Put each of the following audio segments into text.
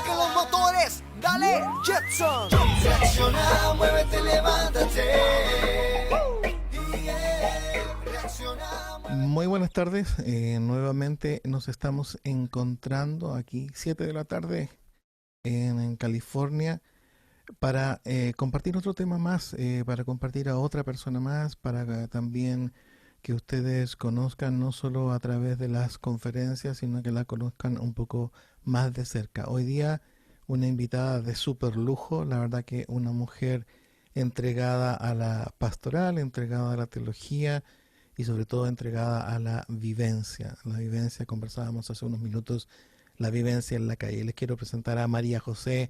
arranquen los motores, dale, Jetson. Reacciona, muévete, levántate. Muy buenas tardes, nuevamente nos estamos encontrando aquí 7 de la tarde en California para compartir otro tema más, para compartir a otra persona más, para también que ustedes conozcan no solo a través de las conferencias, sino que la conozcan un poco más de cerca. Hoy día una invitada de súper lujo, la verdad que una mujer entregada a la pastoral, entregada a la teología y sobre todo entregada a la vivencia. La vivencia, conversábamos hace unos minutos, la vivencia en la calle. Les quiero presentar a María José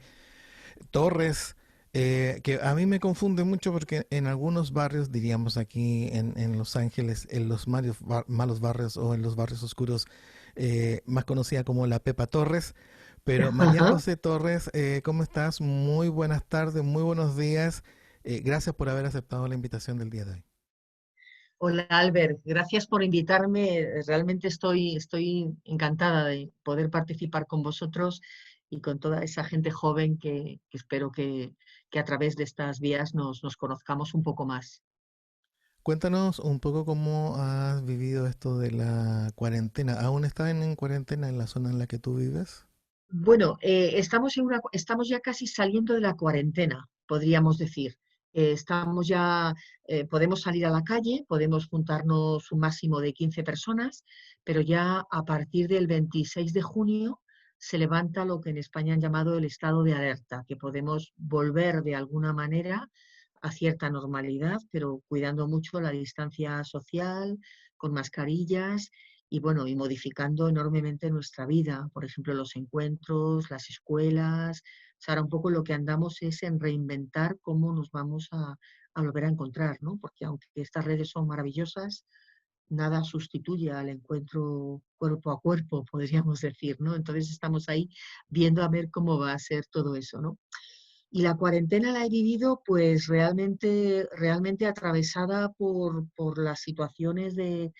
Torres, que a mí me confunde mucho porque en algunos barrios, diríamos aquí en Los Ángeles, en los malos barrios o en los barrios oscuros, más conocida como la Pepa Torres. Pero María Ajá. José Torres, ¿cómo estás? Muy buenas tardes, muy buenos días. Gracias por haber aceptado la invitación del día de hoy. Hola Albert, gracias por invitarme. Realmente estoy encantada de poder participar con vosotros y con toda esa gente joven que espero que a través de estas vías nos conozcamos un poco más. Cuéntanos un poco cómo has vivido esto de la cuarentena. ¿Aún estás en cuarentena en la zona en la que tú vives? Bueno, estamos ya casi saliendo de la cuarentena, podríamos decir. Estamos ya, podemos salir a la calle, podemos juntarnos un máximo de 15 personas, pero ya a partir del 26 de junio se levanta lo que en España han llamado el estado de alerta, que podemos volver de alguna manera a cierta normalidad, pero cuidando mucho la distancia social, con mascarillas y bueno, y modificando enormemente nuestra vida, por ejemplo, los encuentros, las escuelas. O sea, ahora un poco lo que andamos es en reinventar cómo nos vamos a volver a encontrar, ¿no? Porque aunque estas redes son maravillosas, nada sustituye al encuentro cuerpo a cuerpo, podríamos decir, ¿no? Entonces estamos ahí viendo a ver cómo va a ser todo eso, ¿no? Y la cuarentena la he vivido pues realmente atravesada por las situaciones de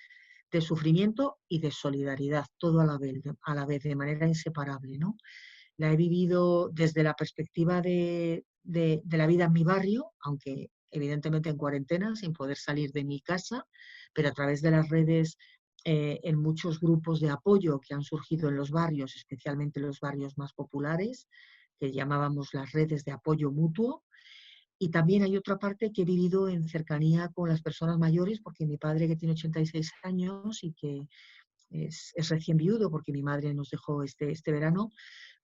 sufrimiento y de solidaridad, todo a la vez, de manera inseparable, ¿no? La he vivido desde la perspectiva de la vida en mi barrio, aunque evidentemente en cuarentena, sin poder salir de mi casa, pero a través de las redes, en muchos grupos de apoyo que han surgido en los barrios, especialmente los barrios más populares, que llamábamos las redes de apoyo mutuo, y también hay otra parte que he vivido en cercanía con las personas mayores, porque mi padre, que tiene 86 años y que es recién viudo, porque mi madre nos dejó este verano,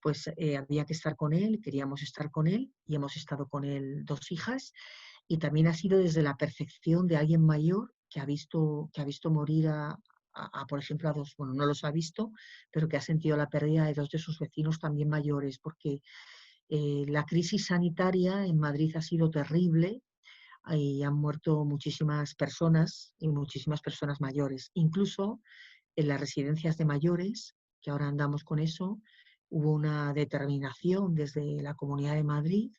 pues había que estar con él, queríamos estar con él y hemos estado con él 2 hijas. Y también ha sido desde la percepción de alguien mayor que ha visto morir por ejemplo, a dos, bueno, no los ha visto, pero que ha sentido la pérdida de 2 de sus vecinos también mayores, porque la crisis sanitaria en Madrid ha sido terrible y han muerto muchísimas personas y muchísimas personas mayores. Incluso en las residencias de mayores, que ahora andamos con eso, hubo una determinación desde la Comunidad de Madrid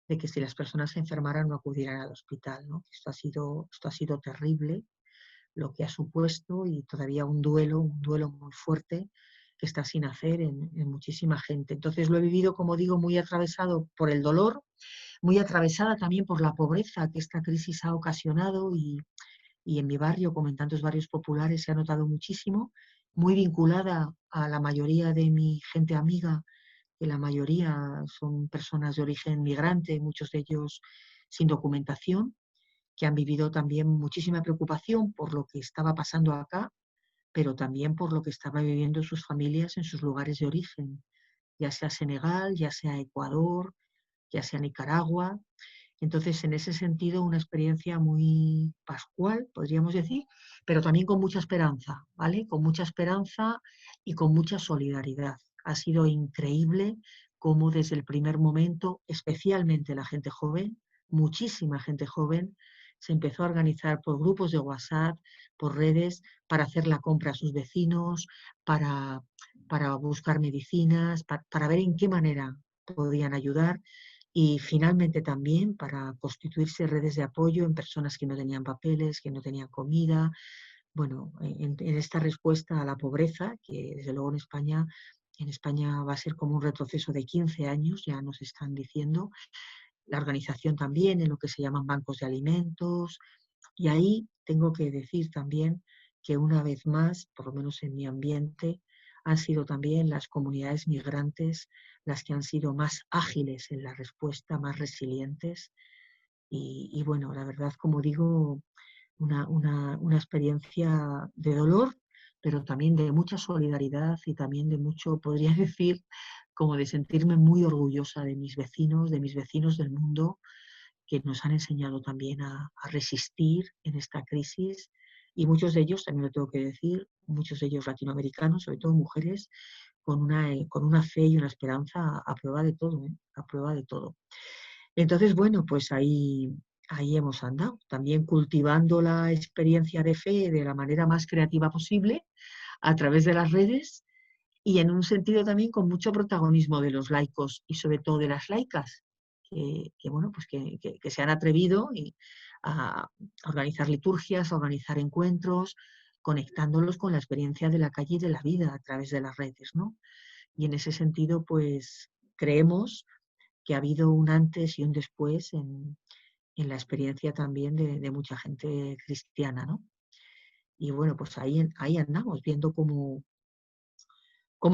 de que si las personas se enfermaran no acudieran al hospital, ¿no? Esto ha sido terrible lo que ha supuesto y todavía un duelo muy fuerte que está sin hacer en muchísima gente. Entonces lo he vivido, como digo, muy atravesado por el dolor, muy atravesada también por la pobreza que esta crisis ha ocasionado y en mi barrio, como en tantos barrios populares, se ha notado muchísimo, muy vinculada a la mayoría de mi gente amiga, que la mayoría son personas de origen migrante, muchos de ellos sin documentación, que han vivido también muchísima preocupación por lo que estaba pasando acá, pero también por lo que estaba viviendo sus familias en sus lugares de origen, ya sea Senegal, ya sea Ecuador, ya sea Nicaragua. Entonces, en ese sentido, una experiencia muy pascual, podríamos decir, pero también con mucha esperanza, ¿vale? Con mucha esperanza y con mucha solidaridad. Ha sido increíble cómo desde el primer momento, especialmente la gente joven, muchísima gente joven, se empezó a organizar por grupos de WhatsApp, por redes, para hacer la compra a sus vecinos, para, para buscar medicinas, para ver en qué manera podían ayudar y finalmente también para constituirse redes de apoyo en personas que no tenían papeles, que no tenían comida. Bueno, en esta respuesta a la pobreza, que desde luego en España En España va a ser como un retroceso de 15 años, ya nos están diciendo. La organización también en lo que se llaman bancos de alimentos. Y ahí tengo que decir también que una vez más, por lo menos en mi ambiente, han sido también las comunidades migrantes las que han sido más ágiles en la respuesta, más resilientes. Y bueno, la verdad, como digo, una experiencia de dolor, pero también de mucha solidaridad y también de mucho, podría decir, como de sentirme muy orgullosa de mis vecinos del mundo, que nos han enseñado también a resistir en esta crisis. Y muchos de ellos, también lo tengo que decir, muchos de ellos latinoamericanos, sobre todo mujeres, con una fe y una esperanza a prueba de todo, ¿eh? A prueba de todo. Entonces, bueno, pues ahí hemos andado, también cultivando la experiencia de fe de la manera más creativa posible a través de las redes y en un sentido también con mucho protagonismo de los laicos y sobre todo de las laicas, bueno, pues que se han atrevido a organizar liturgias, a organizar encuentros, conectándolos con la experiencia de la calle y de la vida a través de las redes, ¿no? Y en ese sentido, pues creemos que ha habido un antes y un después en la experiencia también de mucha gente cristiana, ¿no? Y bueno, pues ahí andamos, viendo cómo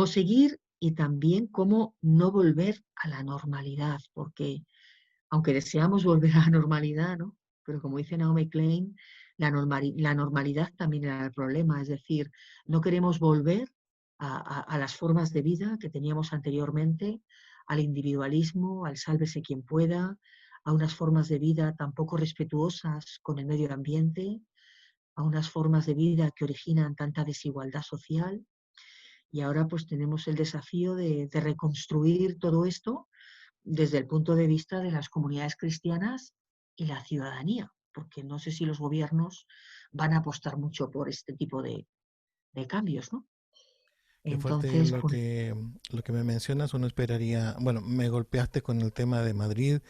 seguir y también cómo no volver a la normalidad, porque aunque deseamos volver a la normalidad, ¿no? Pero como dice Naomi Klein, la normalidad también era el problema, es decir, no queremos volver a las formas de vida que teníamos anteriormente, al individualismo, al sálvese quien pueda, a unas formas de vida tan poco respetuosas con el medio ambiente, a unas formas de vida que originan tanta desigualdad social. Y ahora pues tenemos el desafío de reconstruir todo esto desde el punto de vista de las comunidades cristianas y la ciudadanía, porque no sé si los gobiernos van a apostar mucho por este tipo de cambios, ¿no? Qué fuerte Entonces, pues lo que me mencionas. Uno esperaría, bueno, me golpeaste con el tema de Madrid,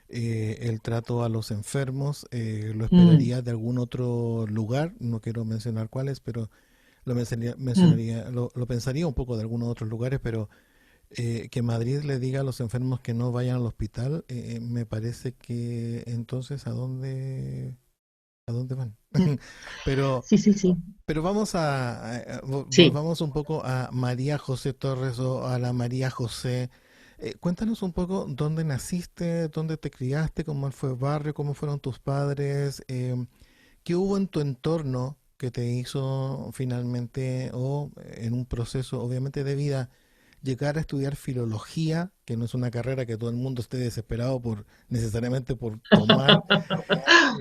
el trato a los enfermos, lo mm, esperaría de algún otro lugar, no quiero mencionar cuáles, pero mm, lo pensaría un poco de algunos otros lugares, pero que Madrid le diga a los enfermos que no vayan al hospital, me parece que entonces a dónde van? mm. Pero Sí, sí, sí. pero vamos Sí, volvamos un poco a María José Torres o a la María José. Cuéntanos un poco dónde naciste, dónde te criaste, cómo fue el barrio, cómo fueron tus padres, qué hubo en tu entorno que te hizo finalmente o en un proceso obviamente de vida llegar a estudiar filología, que no es una carrera que todo el mundo esté desesperado por necesariamente por tomar.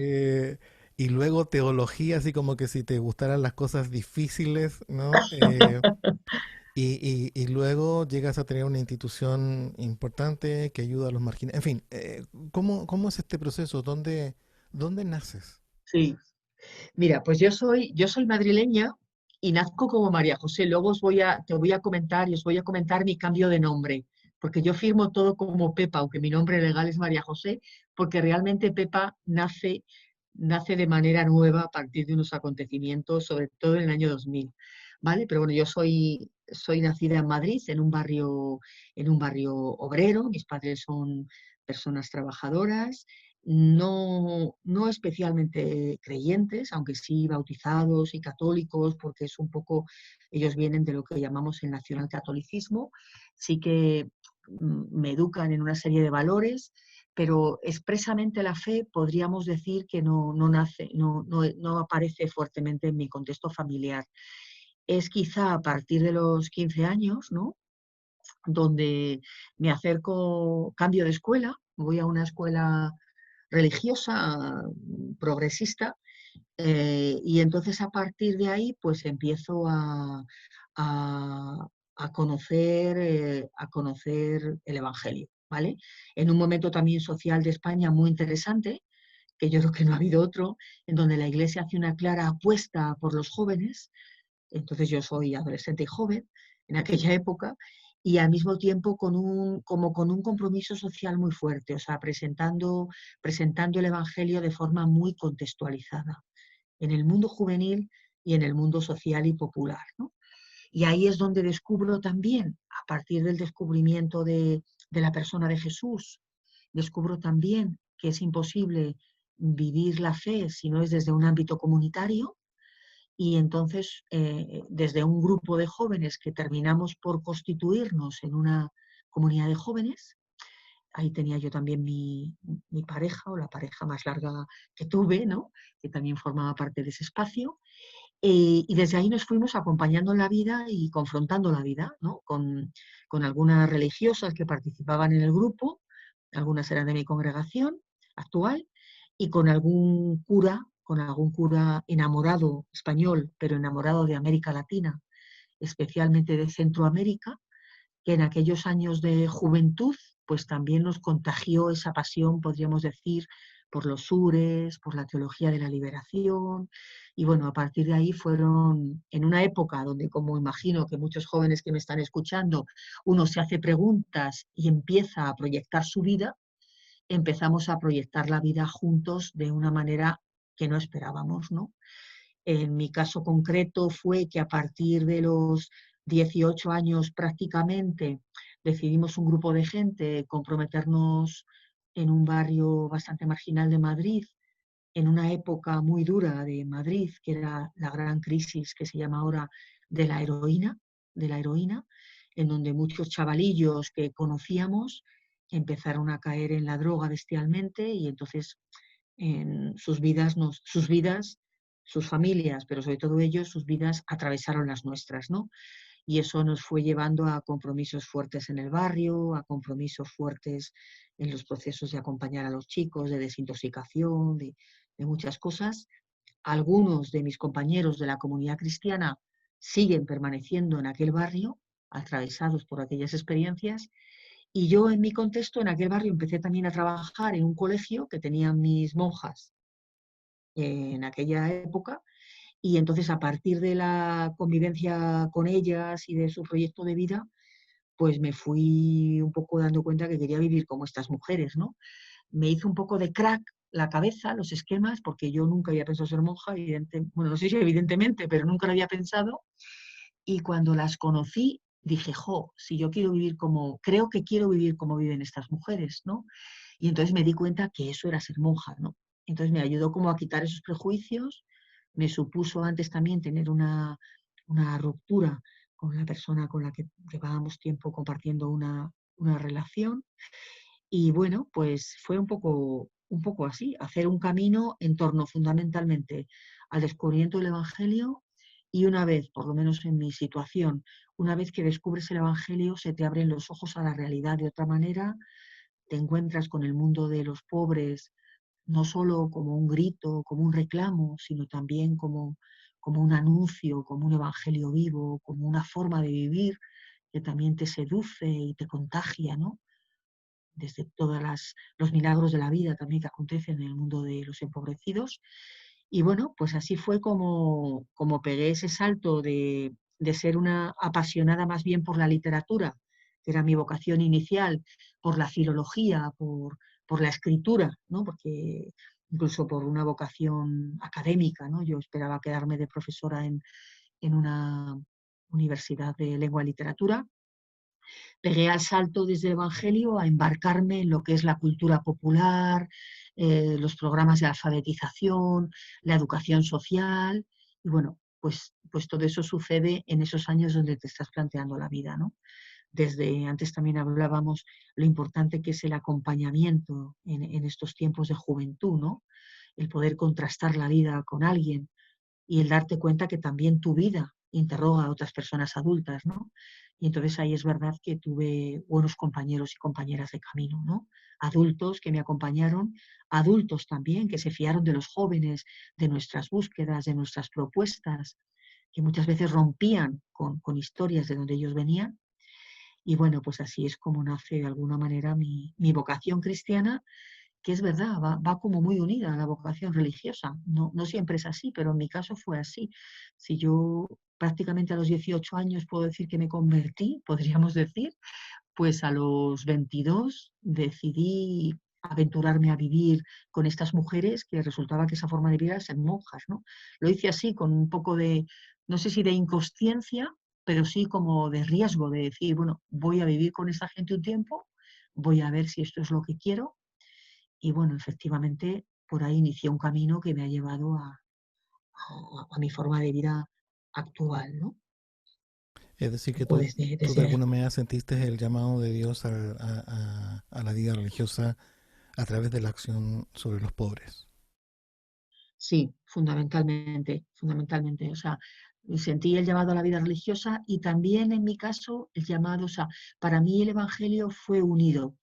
Eh, y luego teología, así como que si te gustaran las cosas difíciles, ¿no? Y luego llegas a tener una institución importante que ayuda a los marginados. En fin, ¿cómo es este proceso? ¿Dónde naces? sí. Mira, pues yo soy madrileña y nazco como María José. Luego te voy a comentar y os voy a comentar mi cambio de nombre, porque yo firmo todo como Pepa, aunque mi nombre legal es María José, porque realmente Pepa nace de manera nueva a partir de unos acontecimientos, sobre todo en el año 2000, ¿vale? Pero bueno, yo soy nacida en Madrid, en un barrio obrero. Mis padres son personas trabajadoras, no especialmente creyentes, aunque sí bautizados y católicos, porque es un poco, ellos vienen de lo que llamamos el nacionalcatolicismo, sí que me educan en una serie de valores, pero expresamente la fe podríamos decir que no nace, no aparece fuertemente en mi contexto familiar. Es quizá a partir de los 15 años, ¿no? Donde me acerco, cambio de escuela, voy a una escuela religiosa, progresista, y entonces a partir de ahí pues empiezo a, a conocer el Evangelio, ¿vale? En un momento también social de España muy interesante, que yo creo que no ha habido otro, en donde la Iglesia hace una clara apuesta por los jóvenes. Entonces yo soy adolescente y joven en aquella época, y al mismo tiempo como con un compromiso social muy fuerte, o sea, presentando el Evangelio de forma muy contextualizada en el mundo juvenil y en el mundo social y popular, ¿no? Y ahí es donde descubro también, a partir del descubrimiento de la persona de Jesús, descubro también que es imposible vivir la fe si no es desde un ámbito comunitario. Y entonces, desde un grupo de jóvenes que terminamos por constituirnos en una comunidad de jóvenes, ahí tenía yo también mi pareja, o la pareja más larga que tuve, ¿no? Que también formaba parte de ese espacio. Y desde ahí nos fuimos acompañando en la vida y confrontando la vida, ¿no? Con algunas religiosas que participaban en el grupo, algunas eran de mi congregación actual, y con algún cura enamorado español, pero enamorado de América Latina, especialmente de Centroamérica, que en aquellos años de juventud pues también nos contagió esa pasión, podríamos decir, por los sures, por la teología de la liberación. Y bueno, a partir de ahí fueron, en una época donde, como imagino que muchos jóvenes que me están escuchando, uno se hace preguntas y empieza a proyectar su vida, empezamos a proyectar la vida juntos de una manera que no esperábamos, ¿no? En mi caso concreto fue que a partir de los 18 años prácticamente decidimos un grupo de gente comprometernos en un barrio bastante marginal de Madrid, en una época muy dura de Madrid, que era la gran crisis que se llama ahora de la heroína, en donde muchos chavalillos que conocíamos empezaron a caer en la droga bestialmente y entonces en sus vidas, sus familias, pero sobre todo ellos, sus vidas atravesaron las nuestras, ¿no? Y eso nos fue llevando a compromisos fuertes en el barrio, a compromisos fuertes en los procesos de acompañar a los chicos, de desintoxicación, de muchas cosas. Algunos de mis compañeros de la comunidad cristiana siguen permaneciendo en aquel barrio, atravesados por aquellas experiencias, y yo en mi contexto, en aquel barrio, empecé también a trabajar en un colegio que tenían mis monjas en aquella época, y entonces a partir de la convivencia con ellas y de su proyecto de vida, pues me fui un poco dando cuenta que quería vivir como estas mujeres, ¿no? Me hizo un poco de crack la cabeza, los esquemas, porque yo nunca había pensado ser monja, bueno, no sé si evidentemente, pero nunca lo había pensado, y cuando las conocí dije, jo, si yo quiero vivir creo que quiero vivir como viven estas mujeres, ¿no? Y entonces me di cuenta que eso era ser monja, ¿no? Entonces me ayudó como a quitar esos prejuicios, me supuso antes también tener una ruptura con la persona con la que llevábamos tiempo compartiendo una relación. Y bueno, pues fue un poco así, hacer un camino en torno fundamentalmente al descubrimiento del Evangelio. Y una vez, por lo menos en mi situación, una vez que descubres el Evangelio, se te abren los ojos a la realidad de otra manera, te encuentras con el mundo de los pobres, no solo como un grito, como un reclamo, sino también como un anuncio, como un evangelio vivo, como una forma de vivir que también te seduce y te contagia, ¿no? Desde todos los milagros de la vida también que acontecen en el mundo de los empobrecidos. Y bueno, pues así fue como pegué ese salto de ser una apasionada más bien por la literatura, que era mi vocación inicial, por la filología, por la escritura, ¿no? Porque incluso por una vocación académica, ¿no? Yo esperaba quedarme de profesora en una universidad de lengua y literatura. Pegué al salto desde el Evangelio a embarcarme en lo que es la cultura popular, los programas de alfabetización, la educación social, y bueno, pues todo eso sucede en esos años donde te estás planteando la vida, ¿no? Desde antes también hablábamos lo importante que es el acompañamiento en estos tiempos de juventud, ¿no? El poder contrastar la vida con alguien y el darte cuenta que también tu vida interroga a otras personas adultas, ¿no? Y entonces ahí es verdad que tuve buenos compañeros y compañeras de camino, ¿no? Adultos que me acompañaron, adultos también que se fiaron de los jóvenes, de nuestras búsquedas, de nuestras propuestas, que muchas veces rompían con historias de donde ellos venían. Y bueno, pues así es como nace de alguna manera mi vocación cristiana, que es verdad, va como muy unida a la vocación religiosa. No, no siempre es así, pero en mi caso fue así. Si yo prácticamente a los 18 años puedo decir que me convertí, podríamos decir, pues a los 22 decidí aventurarme a vivir con estas mujeres, que resultaba que esa forma de vida era ser monjas, ¿no? Lo hice así, con un poco de, no sé si de inconsciencia, pero sí como de riesgo, de decir, bueno, voy a vivir con esta gente un tiempo, voy a ver si esto es lo que quiero. Y bueno, efectivamente, por ahí inicié un camino que me ha llevado a mi forma de vida actual, ¿no? Es decir, Un que poco tú de desde alguna manera sentiste el llamado de Dios a la vida religiosa a través de la acción sobre los pobres. sí, fundamentalmente, fundamentalmente. O sea, sentí el llamado a la vida religiosa y también en mi caso el llamado, o sea, para mí el Evangelio fue unido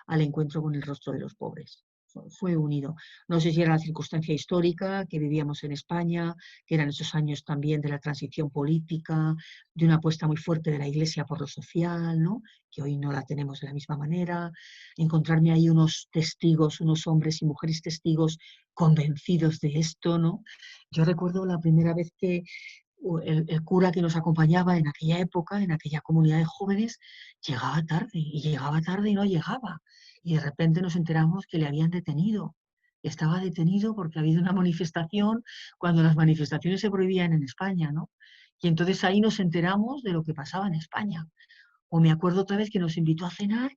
al encuentro con el rostro de los pobres. Fue unido. No sé si era la circunstancia histórica que vivíamos en España, que eran esos años también de la transición política, de una apuesta muy fuerte de la Iglesia por lo social, ¿no? Que hoy no la tenemos de la misma manera. Encontrarme ahí unos testigos, unos hombres y mujeres testigos convencidos de esto, ¿no? Yo recuerdo la primera vez que el cura que nos acompañaba en aquella época, en aquella comunidad de jóvenes, llegaba tarde y no llegaba. Y de repente nos enteramos que le habían detenido. Estaba detenido porque había habido una manifestación cuando las manifestaciones se prohibían en España, ¿no? Y entonces ahí nos enteramos de lo que pasaba en España. O me acuerdo otra vez que nos invitó a cenar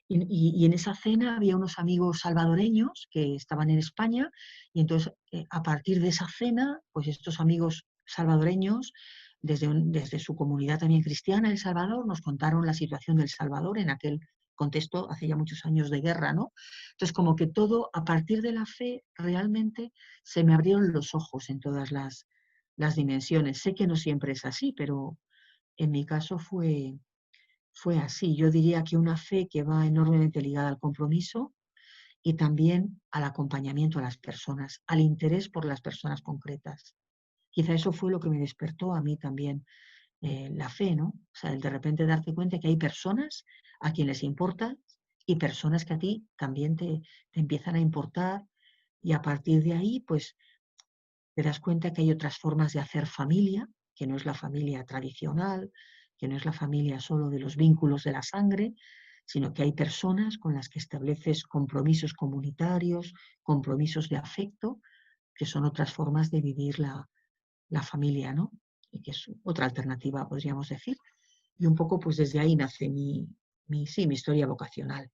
y en esa cena había unos amigos salvadoreños que estaban en España y entonces a partir de esa cena, pues estos amigos salvadoreños, desde su comunidad también cristiana, El Salvador, nos contaron la situación del Salvador en aquel contexto hace ya muchos años de guerra, ¿no? Entonces como que todo, a partir de la fe, realmente se me abrieron los ojos en todas las dimensiones. Sé que no siempre es así, pero en mi caso fue así. Yo diría que una fe que va enormemente ligada al compromiso y también al acompañamiento a las personas, al interés por las personas concretas. Quizá eso fue lo que me despertó a mí también la fe, ¿no? O sea, el de repente darte cuenta que hay personas a quienes les importa y personas que a ti también te empiezan a importar y a partir de ahí, pues te das cuenta que hay otras formas de hacer familia, que no es la familia tradicional, que no es la familia solo de los vínculos de la sangre, sino que hay personas con las que estableces compromisos comunitarios, compromisos de afecto, que son otras formas de vivir la familia, ¿no? Y que es otra alternativa, podríamos decir. Y un poco pues desde ahí nace mi historia vocacional.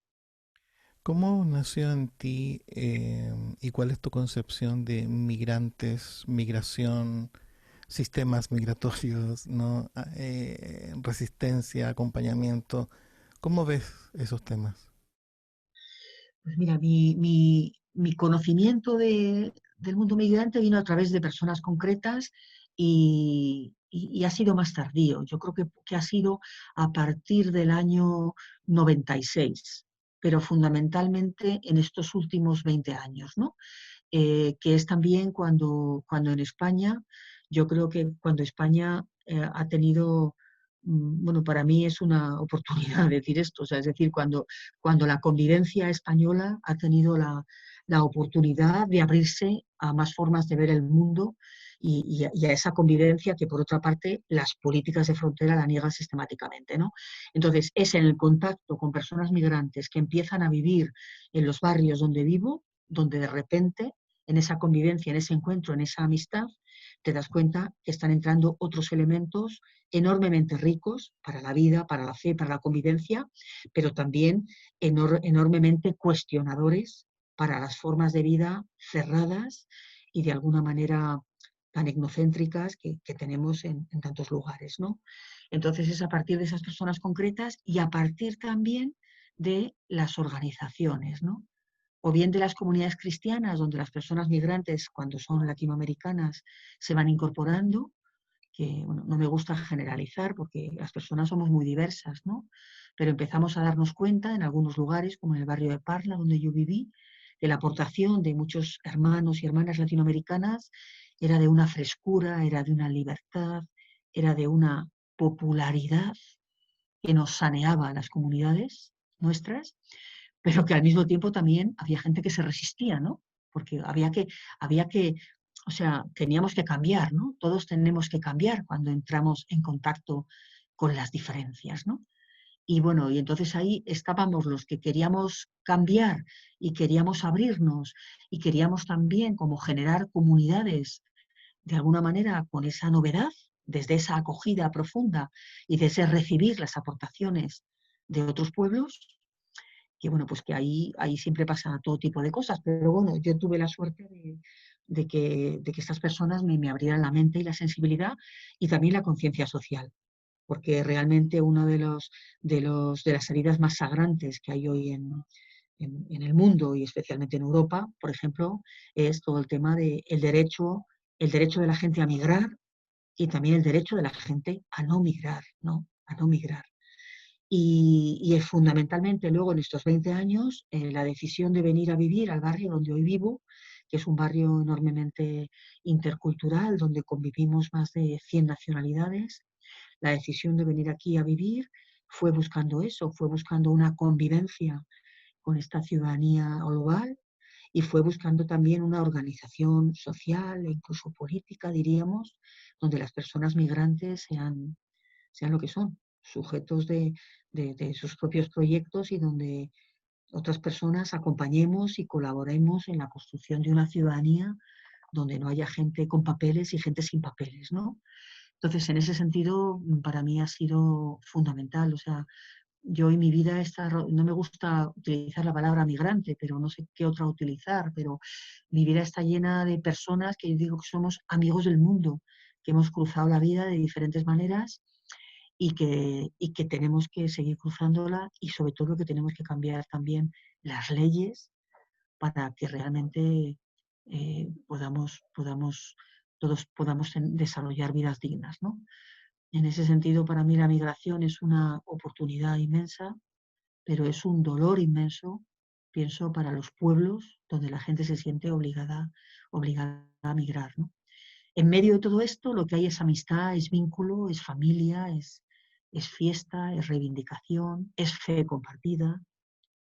¿Cómo nació en ti y cuál es tu concepción de migrantes, migración, sistemas migratorios, ¿no? Resistencia, acompañamiento? ¿Cómo ves esos temas? Pues mira, mi conocimiento del mundo migrante vino a través de personas concretas y ha sido más tardío. Yo creo que ha sido a partir del año 96, pero fundamentalmente en estos últimos 20 años, ¿no? Que es también cuando en España, yo creo que cuando España ha tenido, bueno, para mí es una oportunidad decir esto, o sea, es decir, cuando la convivencia española ha tenido la oportunidad de abrirse a más formas de ver el mundo y a esa convivencia que, por otra parte, las políticas de frontera la niegan sistemáticamente, ¿no? Entonces, es en el contacto con personas migrantes que empiezan a vivir en los barrios donde vivo, donde de repente en esa convivencia, en ese encuentro, en esa amistad, te das cuenta que están entrando otros elementos enormemente ricos para la vida, para la fe, para la convivencia, pero también enormemente cuestionadores para las formas de vida cerradas y de alguna manera tan etnocéntricas que tenemos en tantos lugares, ¿no? Entonces es a partir de esas personas concretas y a partir también de las organizaciones, ¿no? O bien de las comunidades cristianas, donde las personas migrantes, cuando son latinoamericanas, se van incorporando, que bueno, no me gusta generalizar porque las personas somos muy diversas, ¿no? Pero empezamos a darnos cuenta en algunos lugares, como en el barrio de Parla, donde yo viví, de la aportación de muchos hermanos y hermanas latinoamericanas, era de una frescura, era de una libertad, era de una popularidad que nos saneaba a las comunidades nuestras, pero que al mismo tiempo también había gente que se resistía, ¿no? Porque había que, o sea, teníamos que cambiar, ¿no? Todos tenemos que cambiar cuando entramos en contacto con las diferencias, ¿no? Y bueno, y entonces ahí estábamos los que queríamos cambiar y queríamos abrirnos y queríamos también como generar comunidades de alguna manera con esa novedad desde esa acogida profunda y de ese recibir las aportaciones de otros pueblos, que bueno, pues que ahí siempre pasa todo tipo de cosas, pero bueno, yo tuve la suerte de que estas personas me abrieran la mente y la sensibilidad y también la conciencia social, porque realmente una de las heridas más sagrantes que hay hoy en el mundo y especialmente en Europa, por ejemplo, es todo el tema del el derecho de la gente a migrar y también el derecho de la gente a no migrar, ¿no? A no migrar. Y es fundamentalmente luego en estos 20 años la decisión de venir a vivir al barrio donde hoy vivo, que es un barrio enormemente intercultural, donde convivimos más de 100 nacionalidades. La decisión de venir aquí a vivir fue buscando eso, fue buscando una convivencia con esta ciudadanía global y fue buscando también una organización social e incluso política, diríamos, donde las personas migrantes sean lo que son, sujetos de sus propios proyectos y donde otras personas acompañemos y colaboremos en la construcción de una ciudadanía donde no haya gente con papeles y gente sin papeles, ¿no? Entonces, en ese sentido, para mí ha sido fundamental. O sea, yo en mi vida no me gusta utilizar la palabra migrante, pero no sé qué otra utilizar, pero mi vida está llena de personas que yo digo que somos amigos del mundo, que hemos cruzado la vida de diferentes maneras y que tenemos que seguir cruzándola y sobre todo que tenemos que cambiar también las leyes para que realmente todos podamos desarrollar vidas dignas, ¿no? En ese sentido, para mí la migración es una oportunidad inmensa, pero es un dolor inmenso, pienso, para los pueblos donde la gente se siente obligada a migrar, ¿no? En medio de todo esto, lo que hay es amistad, es vínculo, es familia, es fiesta, es reivindicación, es fe compartida,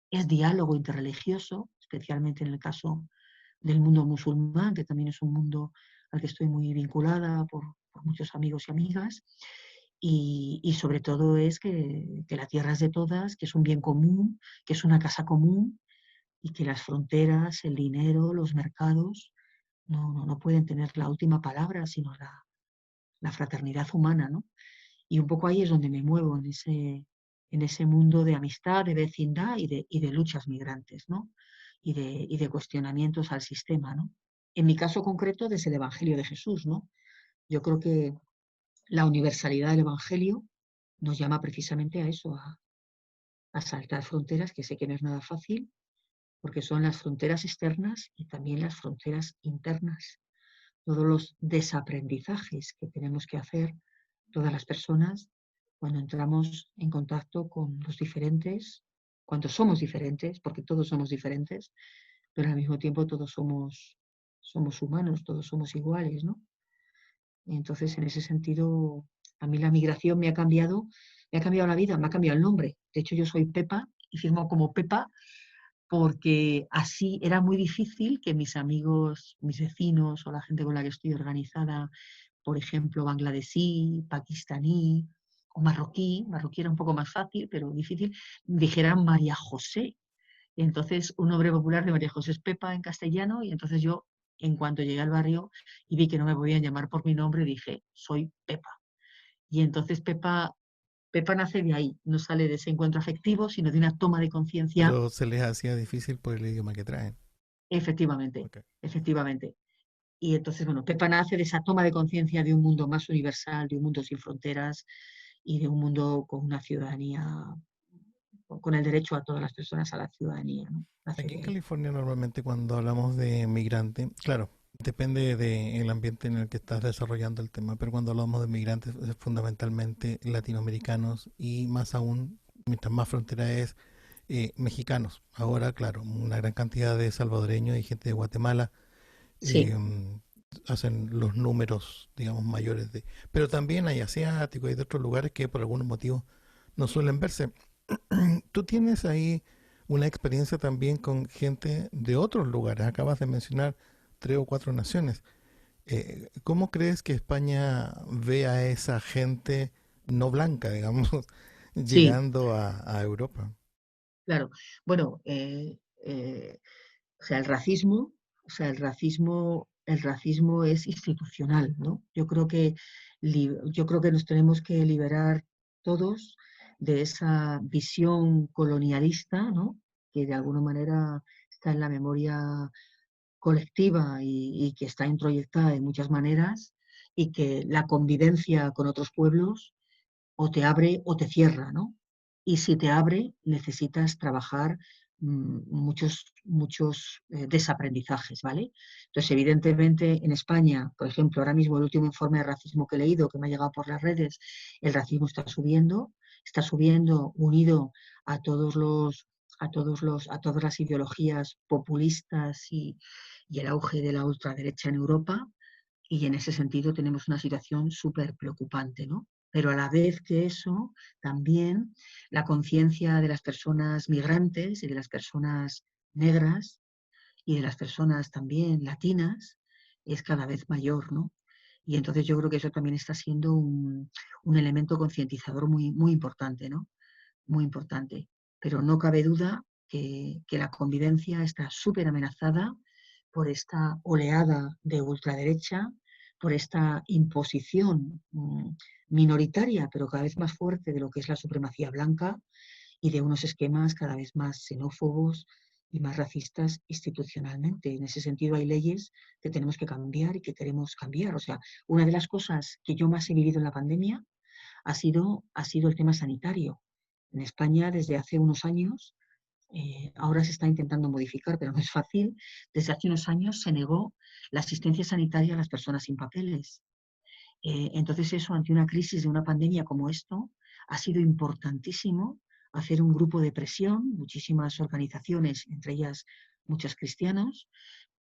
es diálogo interreligioso, especialmente en el caso del mundo musulmán, que también es un mundo al que estoy muy vinculada por muchos amigos y amigas. Y sobre todo es que la tierra es de todas, que es un bien común, que es una casa común y que las fronteras, el dinero, los mercados no pueden tener la última palabra, sino la fraternidad humana, ¿no? Y un poco ahí es donde me muevo, en ese mundo de amistad, de vecindad y de luchas migrantes, ¿no? Y de cuestionamientos al sistema, ¿no? En mi caso concreto, desde el Evangelio de Jesús, ¿no? Yo creo que la universalidad del Evangelio nos llama precisamente a eso, a saltar fronteras, que sé que no es nada fácil, porque son las fronteras externas y también las fronteras internas. Todos los desaprendizajes que tenemos que hacer todas las personas cuando entramos en contacto con los diferentes, cuando somos diferentes, porque todos somos diferentes, pero al mismo tiempo todos somos humanos, todos somos iguales, ¿no? Entonces, en ese sentido, a mí la migración me ha cambiado la vida, me ha cambiado el nombre. De hecho, yo soy Pepa y firmo como Pepa porque así era muy difícil que mis amigos, mis vecinos o la gente con la que estoy organizada, por ejemplo, bangladesí, pakistaní o marroquí era un poco más fácil, pero difícil, dijeran María José. Y entonces un nombre popular de María José es Pepa en castellano y entonces yo, en cuanto llegué al barrio y vi que no me podían llamar por mi nombre, dije, soy Pepa. Y entonces Pepa nace de ahí, no sale de ese encuentro afectivo, sino de una toma de conciencia. Pero se les hacía difícil por el idioma que traen. Efectivamente, Okay. efectivamente. Y entonces, bueno, Pepa nace de esa toma de conciencia de un mundo más universal, de un mundo sin fronteras y de un mundo con una ciudadanía, con el derecho a todas las personas a la ciudadanía, ¿no? Nace Aquí de en ahí. California normalmente cuando hablamos de migrante, claro, depende del ambiente en el que estás desarrollando el tema, pero cuando hablamos de migrantes es fundamentalmente latinoamericanos y más aún, mientras más frontera es, mexicanos. Ahora, claro, una gran cantidad de salvadoreños y gente de Guatemala Sí, eh, hacen los números, digamos, mayores de... Pero también hay asiáticos y de otros lugares que por algunos motivos no suelen verse. Tú tienes ahí una experiencia también con gente de otros lugares. Acabas de mencionar 3 o 4 naciones. ¿Cómo crees que España ve a esa gente no blanca, digamos, sí, llegando a Europa? claro. Bueno, o sea, el racismo el racismo es institucional, ¿no? Yo creo que nos tenemos que liberar todos de esa visión colonialista, ¿no? Que de alguna manera está en la memoria colectiva y que está introyectada de muchas maneras, y que la convivencia con otros pueblos o te abre o te cierra, ¿no? Y si te abre, necesitas trabajar muchos desaprendizajes, ¿vale? Entonces, evidentemente, en España, por ejemplo, ahora mismo el último informe de racismo que he leído, que me ha llegado por las redes, el racismo está subiendo unido a a todas las ideologías populistas y el auge de la ultraderecha en Europa, y en ese sentido tenemos una situación súper preocupante, ¿no? Pero a la vez que eso, también la conciencia de las personas migrantes y de las personas negras y de las personas también latinas es cada vez mayor, ¿no? Y entonces yo creo que eso también está siendo un elemento concientizador muy importante, ¿no? Muy importante. Pero no cabe duda que la convivencia está súper amenazada por esta oleada de ultraderecha, por esta imposición minoritaria, pero cada vez más fuerte, de lo que es la supremacía blanca y de unos esquemas cada vez más xenófobos y más racistas institucionalmente. En ese sentido hay leyes que tenemos que cambiar y que queremos cambiar. O sea, una de las cosas que yo más he vivido en la pandemia ha sido el tema sanitario. En España, desde hace unos años, ahora se está intentando modificar, pero no es fácil, desde hace unos años se negó la asistencia sanitaria a las personas sin papeles. Entonces eso, ante una crisis de una pandemia como esto, ha sido importantísimo hacer un grupo de presión, muchísimas organizaciones, entre ellas muchos cristianos,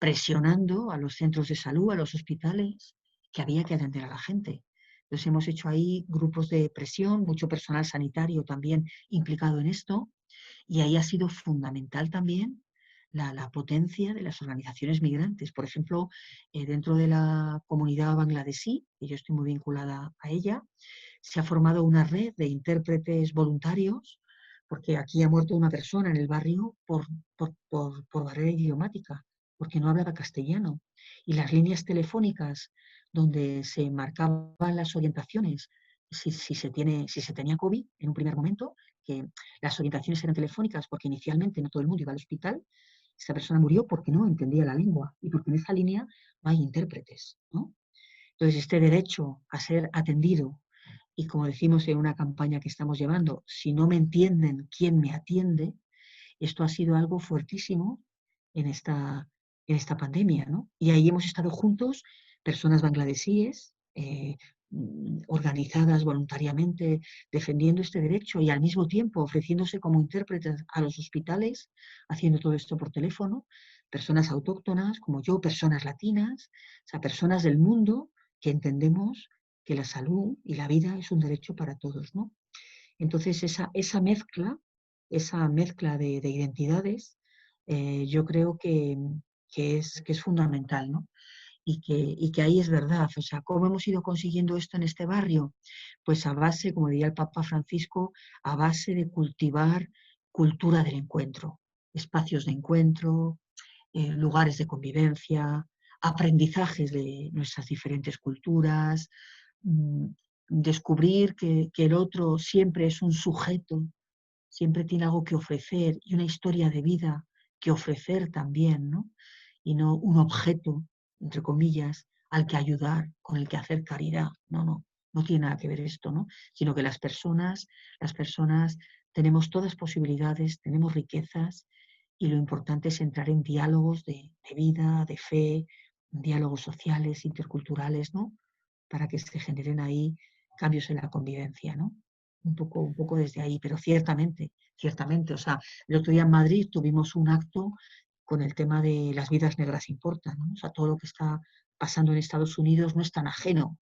presionando a los centros de salud, a los hospitales, que había que atender a la gente. Entonces hemos hecho ahí grupos de presión, mucho personal sanitario también implicado en esto, y ahí ha sido fundamental también la potencia de las organizaciones migrantes. Por ejemplo, dentro de la comunidad bangladesí, y yo estoy muy vinculada a ella, se ha formado una red de intérpretes voluntarios, porque aquí ha muerto una persona en el barrio por barrera idiomática, porque no hablaba castellano. Y las líneas telefónicas donde se marcaban las orientaciones, si se tenía COVID en un primer momento, que las orientaciones eran telefónicas porque inicialmente no todo el mundo iba al hospital, esta persona murió porque no entendía la lengua y porque en esa línea no hay intérpretes, ¿no? Entonces, este derecho a ser atendido, y como decimos en una campaña que estamos llevando, si no me entienden, ¿quién me atiende? Esto ha sido algo fuertísimo en esta pandemia, ¿no? Y ahí hemos estado juntos, personas bangladesíes, organizadas voluntariamente, defendiendo este derecho y al mismo tiempo ofreciéndose como intérpretes a los hospitales, haciendo todo esto por teléfono, personas autóctonas como yo, personas latinas, o sea, personas del mundo que entendemos que la salud y la vida es un derecho para todos, ¿no? Entonces, esa mezcla de identidades, yo creo que es fundamental, ¿no? Y que ahí es verdad. O sea, ¿cómo hemos ido consiguiendo esto en este barrio? Pues a base, como diría el Papa Francisco, a base de cultivar cultura del encuentro, espacios de encuentro, lugares de convivencia, aprendizajes de nuestras diferentes culturas, mm, descubrir que el otro siempre es un sujeto, siempre tiene algo que ofrecer y una historia de vida que ofrecer también, ¿no? Y no un objeto, entre comillas, al que ayudar, con el que hacer caridad. No tiene nada que ver esto, ¿no? Sino que las personas tenemos todas posibilidades, tenemos riquezas, y lo importante es entrar en diálogos de vida, de fe, diálogos sociales, interculturales, ¿no? Para que se generen ahí cambios en la convivencia, ¿no? Un poco desde ahí, pero ciertamente. O sea, el otro día en Madrid tuvimos un acto con el tema de las vidas negras importan, ¿no? O sea, todo lo que está pasando en Estados Unidos no es tan ajeno.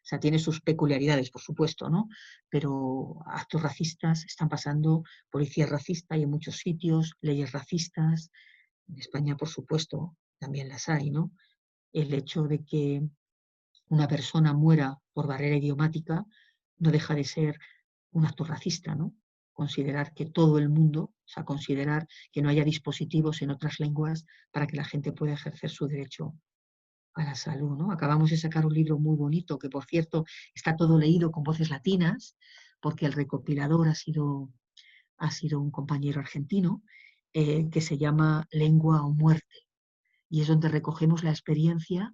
O sea, tiene sus peculiaridades, por supuesto, ¿no? Pero actos racistas están pasando, policía racista y en muchos sitios, leyes racistas. En España, por supuesto, también las hay, ¿no? El hecho de que una persona muera por barrera idiomática no deja de ser un acto racista, ¿no? Considerar que todo el mundo, o sea, considerar que no haya dispositivos en otras lenguas para que la gente pueda ejercer su derecho para salud, ¿no? Acabamos de sacar un libro muy bonito, que por cierto está todo leído con voces latinas, porque el recopilador ha sido un compañero argentino, que se llama Lengua o Muerte, y es donde recogemos la experiencia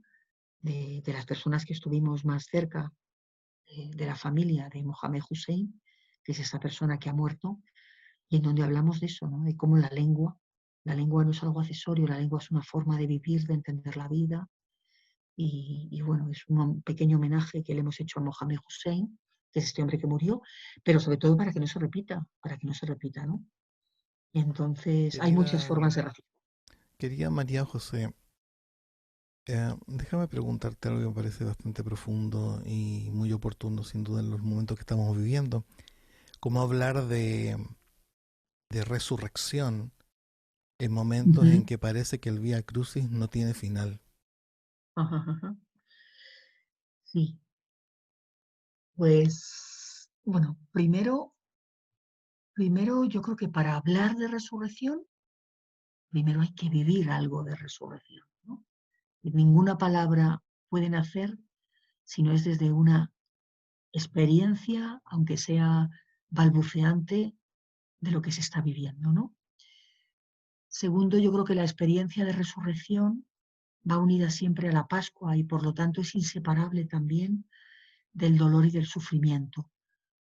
de las personas que estuvimos más cerca de la familia de Mohamed Hussein, que es esa persona que ha muerto, y en donde hablamos de eso, ¿no? De cómo la lengua no es algo accesorio, la lengua es una forma de vivir, de entender la vida, y bueno, es un pequeño homenaje que le hemos hecho a Mohamed Hussein, que es este hombre que murió, pero sobre todo para que no se repita, ¿no? Entonces, hay muchas Querida, formas de racismo. querida María José, déjame preguntarte algo que me parece bastante profundo y muy oportuno, sin duda, en los momentos que estamos viviendo. ¿Cómo hablar de resurrección en momentos en Ujú. que parece que el Vía Crucis no tiene final? Ajá, ajá. Sí, pues, bueno, primero yo creo que para hablar de resurrección, primero hay que vivir algo de resurrección, ¿no? Y ninguna palabra puede nacer si no es desde una experiencia, aunque sea balbuceante, de lo que se está viviendo, ¿no? Segundo, yo creo que la experiencia de resurrección va unida siempre a la Pascua y por lo tanto es inseparable también del dolor y del sufrimiento.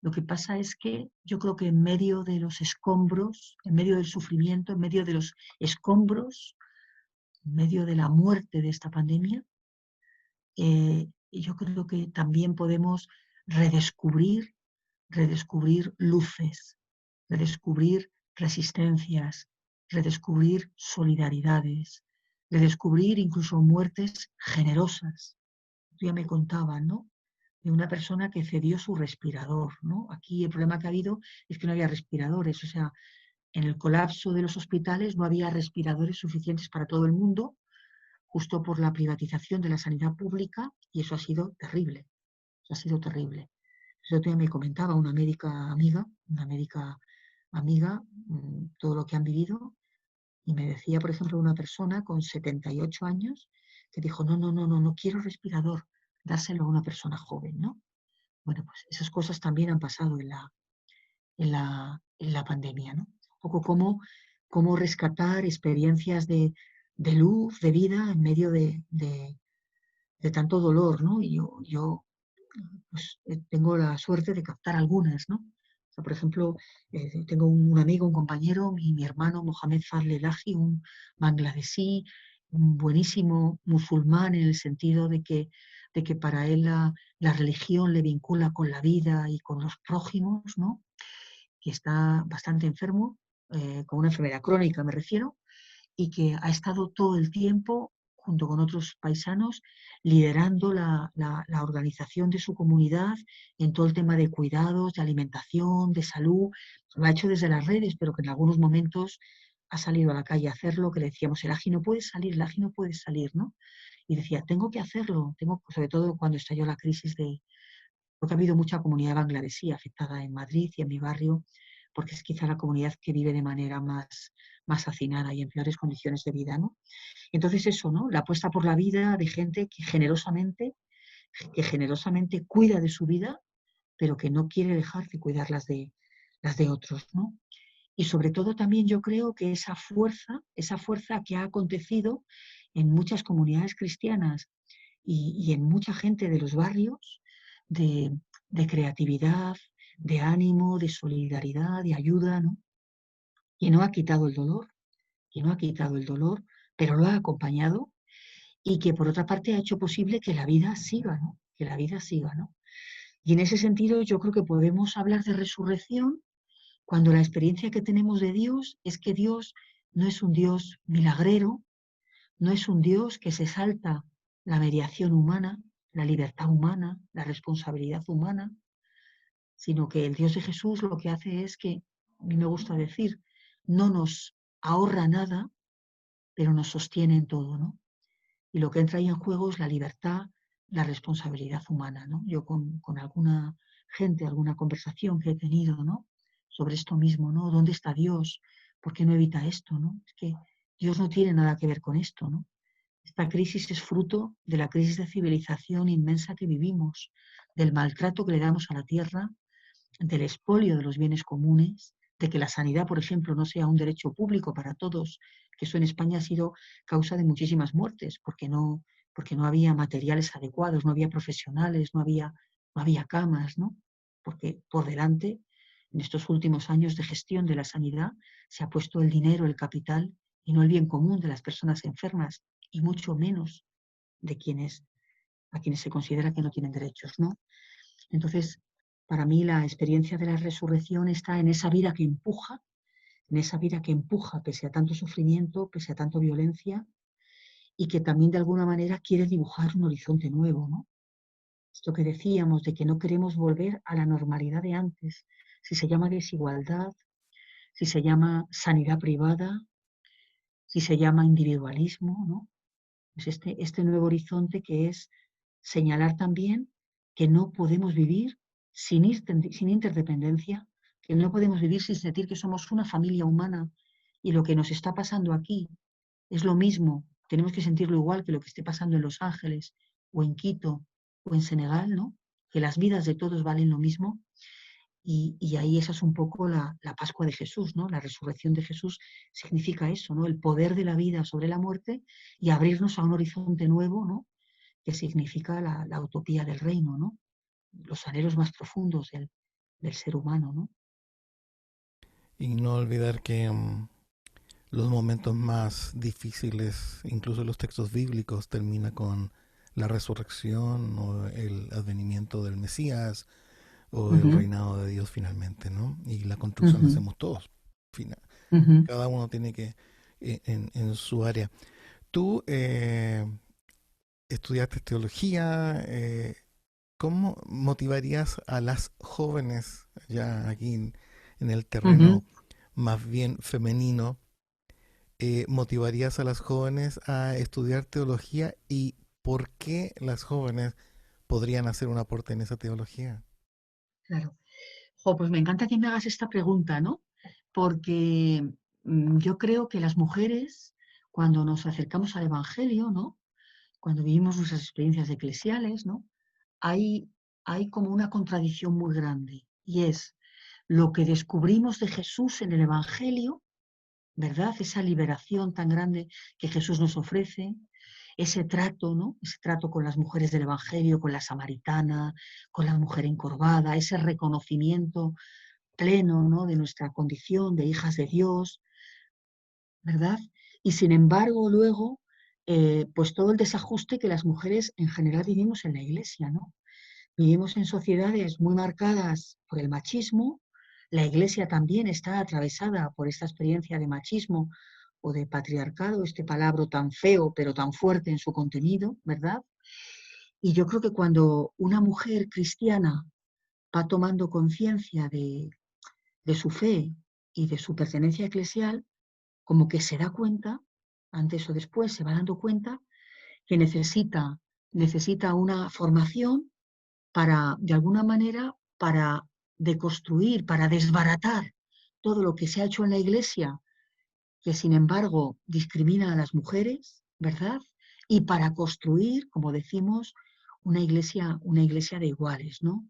Lo que pasa es que yo creo que en medio de los escombros, en medio del sufrimiento, en medio de los escombros, en medio de la muerte de esta pandemia, yo creo que también podemos redescubrir, redescubrir luces, redescubrir resistencias, redescubrir solidaridades, redescubrir incluso muertes generosas. Tú ya me contaban, ¿no? De una persona que cedió su respirador, ¿no? Aquí el problema que ha habido es que no había respiradores, o sea, en el colapso de los hospitales no había respiradores suficientes para todo el mundo, justo por la privatización de la sanidad pública, y eso ha sido terrible, eso ha sido terrible. Eso también me comentaba una médica amiga, todo lo que han vivido, y me decía, por ejemplo, una persona con 78 años que dijo, no, no, no, no, no quiero respirador, dárselo a una persona joven, ¿no? Bueno, pues esas cosas también han pasado en la pandemia, ¿no? Un poco cómo rescatar experiencias de luz, de vida, en medio de tanto dolor, ¿no? Y yo pues, tengo la suerte de captar algunas, ¿no? O sea, por ejemplo, tengo un amigo, un compañero, mi hermano Mohamed Fadl Elahi, un bangladesí, un buenísimo musulmán en el sentido de que para él la religión le vincula con la vida y con los prójimos, ¿no? Que está bastante enfermo, con una enfermedad crónica me refiero, y que ha estado todo el tiempo, junto con otros paisanos, liderando la organización de su comunidad en todo el tema de cuidados, de alimentación, de salud. Lo ha hecho desde las redes, pero que en algunos momentos ha salido a la calle a hacerlo, que le decíamos, el Aji no puede salir, el Aji no puede salir, ¿no? Y decía, tengo que hacerlo, sobre todo cuando estalló la crisis porque ha habido mucha comunidad bangladesí afectada en Madrid y en mi barrio, porque es quizá la comunidad que vive de manera más hacinada y en peores condiciones de vida, ¿no? Entonces eso, ¿no? La apuesta por la vida de gente que generosamente cuida de su vida, pero que no quiere dejar de cuidar las de otros, ¿no? Y sobre todo también yo creo que esa fuerza que ha acontecido en muchas comunidades cristianas y en mucha gente de los barrios, de, de creatividad, de ánimo, de solidaridad, de ayuda, ¿no? Que no ha quitado el dolor, que no ha quitado el dolor, pero lo ha acompañado y que por otra parte ha hecho posible que la vida siga, ¿no? Que la vida siga, ¿no? Y en ese sentido yo creo que podemos hablar de resurrección cuando la experiencia que tenemos de Dios es que Dios no es un Dios milagrero, no es un Dios que se salta la mediación humana, la libertad humana, la responsabilidad humana, sino que el Dios de Jesús lo que hace es que, a mí me gusta decir, no nos ahorra nada, pero nos sostiene en todo, ¿no? Y lo que entra ahí en juego es la libertad, la responsabilidad humana, ¿no? Yo con alguna gente, alguna conversación que he tenido, ¿no? Sobre esto mismo, ¿no? ¿Dónde está Dios? ¿Por qué no evita esto, no? Es que Dios no tiene nada que ver con esto, ¿no? Esta crisis es fruto de la crisis de civilización inmensa que vivimos, del maltrato que le damos a la tierra, del expolio de los bienes comunes, de que la sanidad, por ejemplo, no sea un derecho público para todos, que eso en España ha sido causa de muchísimas muertes, porque no había materiales adecuados, no había profesionales, no había camas, ¿no? Porque por delante, en estos últimos años de gestión de la sanidad, se ha puesto el dinero, el capital, y no el bien común de las personas enfermas, y mucho menos de a quienes se considera que no tienen derechos, ¿no? Entonces, para mí la experiencia de la resurrección está en esa vida que empuja, pese a tanto sufrimiento, pese a tanta violencia, y que también de alguna manera quiere dibujar un horizonte nuevo, ¿no? Esto que decíamos de que no queremos volver a la normalidad de antes, si se llama desigualdad, si se llama sanidad privada, si se llama individualismo, ¿no? Pues este nuevo horizonte que es señalar también que no podemos vivir sin interdependencia, que no podemos vivir sin sentir que somos una familia humana y lo que nos está pasando aquí es lo mismo, tenemos que sentirlo igual que lo que esté pasando en Los Ángeles o en Quito o en Senegal, ¿no? Que las vidas de todos valen lo mismo. Y ahí esa es un poco la Pascua de Jesús, ¿no? La resurrección de Jesús significa eso, ¿no? El poder de la vida sobre la muerte y abrirnos a un horizonte nuevo, ¿no? Que significa la utopía del reino, ¿no? Los anhelos más profundos del ser humano, ¿no? Y no olvidar que los momentos más difíciles, incluso los textos bíblicos, termina con la resurrección o el advenimiento del Mesías o el reinado de Dios finalmente, ¿no? Y la construcción la hacemos todos. Cada uno tiene que, en su área. Tú estudiaste teología, ¿cómo motivarías a las jóvenes ya aquí en el terreno más bien femenino? ¿Motivarías a las jóvenes a estudiar teología y por qué las jóvenes podrían hacer un aporte en esa teología? Claro. Pues me encanta que me hagas esta pregunta, ¿no? Porque yo creo que las mujeres, cuando nos acercamos al Evangelio, ¿no? Cuando vivimos nuestras experiencias eclesiales, ¿no? Hay, hay como una contradicción muy grande, y es lo que descubrimos de Jesús en el Evangelio, ¿verdad? Esa liberación tan grande que Jesús nos ofrece, ese trato, ¿no? Ese trato con las mujeres del Evangelio, con la samaritana, con la mujer encorvada, ese reconocimiento pleno, ¿no? De nuestra condición de hijas de Dios, ¿verdad? Y sin embargo, luego, pues todo el desajuste que las mujeres en general vivimos en la Iglesia, ¿no? Vivimos en sociedades muy marcadas por el machismo. La Iglesia también está atravesada por esta experiencia de machismo o de patriarcado, este palabra tan feo pero tan fuerte en su contenido, ¿verdad? Y yo creo que cuando una mujer cristiana va tomando conciencia de su fe y de su pertenencia eclesial, como que se da cuenta, antes o después se va dando cuenta, que necesita una formación para, de alguna manera, para deconstruir, para desbaratar todo lo que se ha hecho en la Iglesia, que sin embargo discrimina a las mujeres, ¿verdad? Y para construir, como decimos, una iglesia de iguales, ¿no?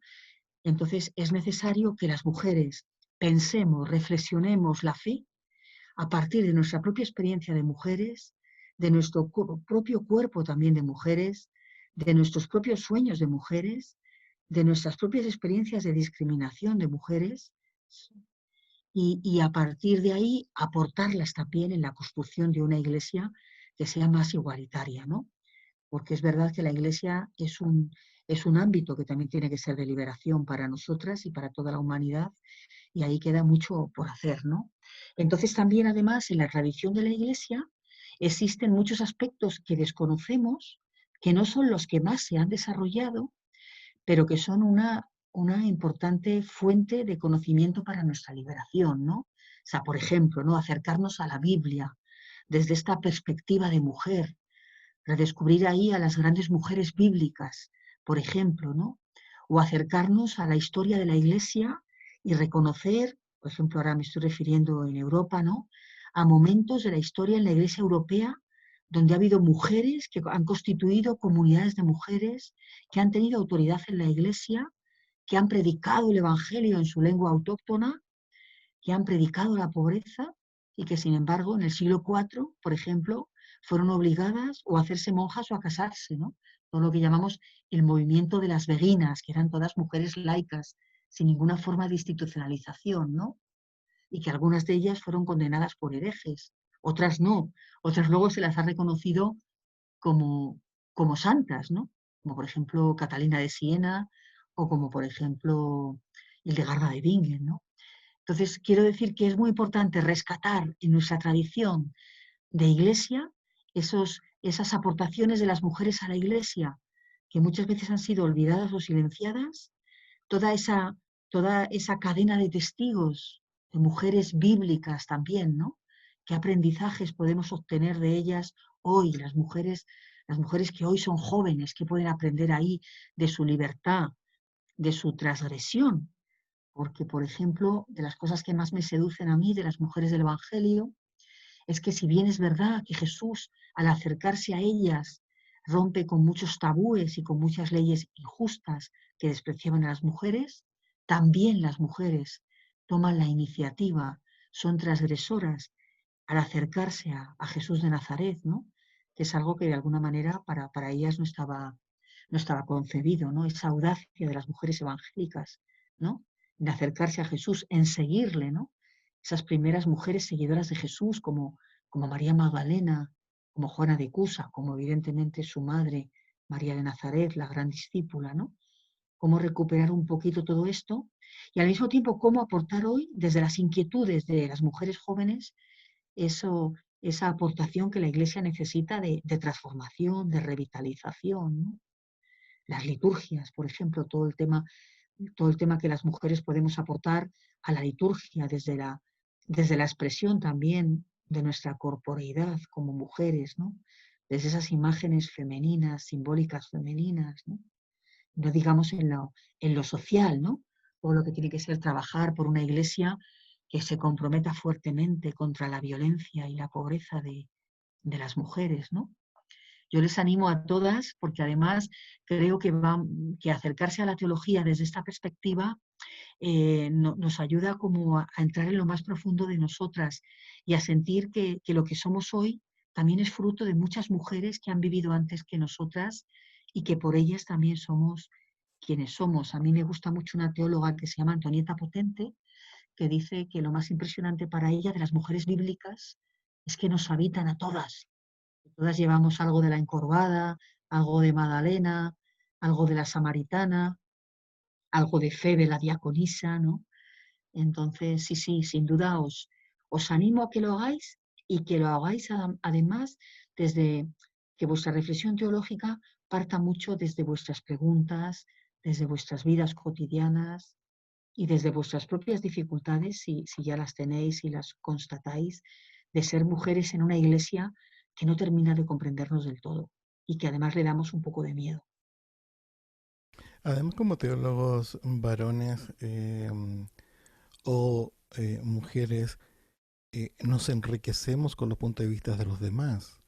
Entonces es necesario que las mujeres pensemos, reflexionemos la fe a partir de nuestra propia experiencia de mujeres, de nuestro propio cuerpo también de mujeres, de nuestros propios sueños de mujeres, de nuestras propias experiencias de discriminación de mujeres, y a partir de ahí aportarlas también en la construcción de una iglesia que sea más igualitaria, ¿no? Porque es verdad que la iglesia es un ámbito que también tiene que ser de liberación para nosotras y para toda la humanidad, y ahí queda mucho por hacer, ¿no? Entonces también, además, en la tradición de la iglesia existen muchos aspectos que desconocemos, que no son los que más se han desarrollado, pero que son una importante fuente de conocimiento para nuestra liberación, ¿no? O sea, por ejemplo, ¿no? Acercarnos a la Biblia desde esta perspectiva de mujer, redescubrir ahí a las grandes mujeres bíblicas, por ejemplo, ¿no? O acercarnos a la historia de la Iglesia y reconocer, por ejemplo, ahora me estoy refiriendo en Europa, ¿no? A momentos de la historia en la Iglesia europea donde ha habido mujeres que han constituido comunidades de mujeres que han tenido autoridad en la Iglesia, que han predicado el Evangelio en su lengua autóctona, que han predicado la pobreza y que, sin embargo, en el siglo IV, por ejemplo, fueron obligadas o a hacerse monjas o a casarse, ¿no? Todo lo que llamamos el movimiento de las beguinas, que eran todas mujeres laicas, sin ninguna forma de institucionalización, ¿no? Y que algunas de ellas fueron condenadas por herejes, otras no, otras luego se las ha reconocido como, como santas, ¿no? Como por ejemplo Catalina de Siena o como por ejemplo Hildegarda de Bingen, ¿no? Entonces, quiero decir que es muy importante rescatar en nuestra tradición de iglesia esas aportaciones de las mujeres a la iglesia, que muchas veces han sido olvidadas o silenciadas, toda esa, toda esa cadena de testigos, de mujeres bíblicas también, ¿no? ¿Qué aprendizajes podemos obtener de ellas hoy, las mujeres que hoy son jóvenes, que pueden aprender ahí de su libertad, de su transgresión? Porque, por ejemplo, de las cosas que más me seducen a mí de las mujeres del Evangelio, es que si bien es verdad que Jesús, al acercarse a ellas, rompe con muchos tabúes y con muchas leyes injustas que despreciaban a las mujeres, también las mujeres toman la iniciativa, son transgresoras al acercarse a Jesús de Nazaret, ¿no? Que es algo que de alguna manera para ellas no estaba concebido, ¿no? Esa audacia de las mujeres evangélicas, ¿no? De acercarse a Jesús, en seguirle, ¿no? Esas primeras mujeres seguidoras de Jesús, como María Magdalena, como Juana de Cusa, como evidentemente su madre, María de Nazaret, la gran discípula, ¿no? Cómo recuperar un poquito todo esto y al mismo tiempo cómo aportar hoy, desde las inquietudes de las mujeres jóvenes, esa aportación que la Iglesia necesita de transformación, de revitalización, ¿no? Las liturgias, por ejemplo, todo el tema que las mujeres podemos aportar a la liturgia desde la expresión también de nuestra corporeidad como mujeres, ¿no? Desde esas imágenes femeninas, simbólicas femeninas, ¿no? No digamos en lo social, ¿no? Todo lo que tiene que ser trabajar por una iglesia que se comprometa fuertemente contra la violencia y la pobreza de las mujeres, ¿no? Yo les animo a todas, porque además creo que acercarse a la teología desde esta perspectiva nos ayuda como a entrar en lo más profundo de nosotras y a sentir que lo que somos hoy también es fruto de muchas mujeres que han vivido antes que nosotras y que por ellas también somos quienes somos. A mí me gusta mucho una teóloga que se llama Antonieta Potente, que dice que lo más impresionante para ella de las mujeres bíblicas es que nos habitan a todas. Todas llevamos algo de la encorvada, algo de Magdalena, algo de la samaritana, algo de fe de la diaconisa, ¿no? Entonces, sí, sí, sin duda os animo a que lo hagáis y que lo hagáis además desde que vuestra reflexión teológica parta mucho desde vuestras preguntas, desde vuestras vidas cotidianas y desde vuestras propias dificultades, si ya las tenéis y las constatáis, de ser mujeres en una iglesia que no termina de comprendernos del todo y que además le damos un poco de miedo. Además, como teólogos varones o mujeres, nos enriquecemos con los puntos de vista de los demás.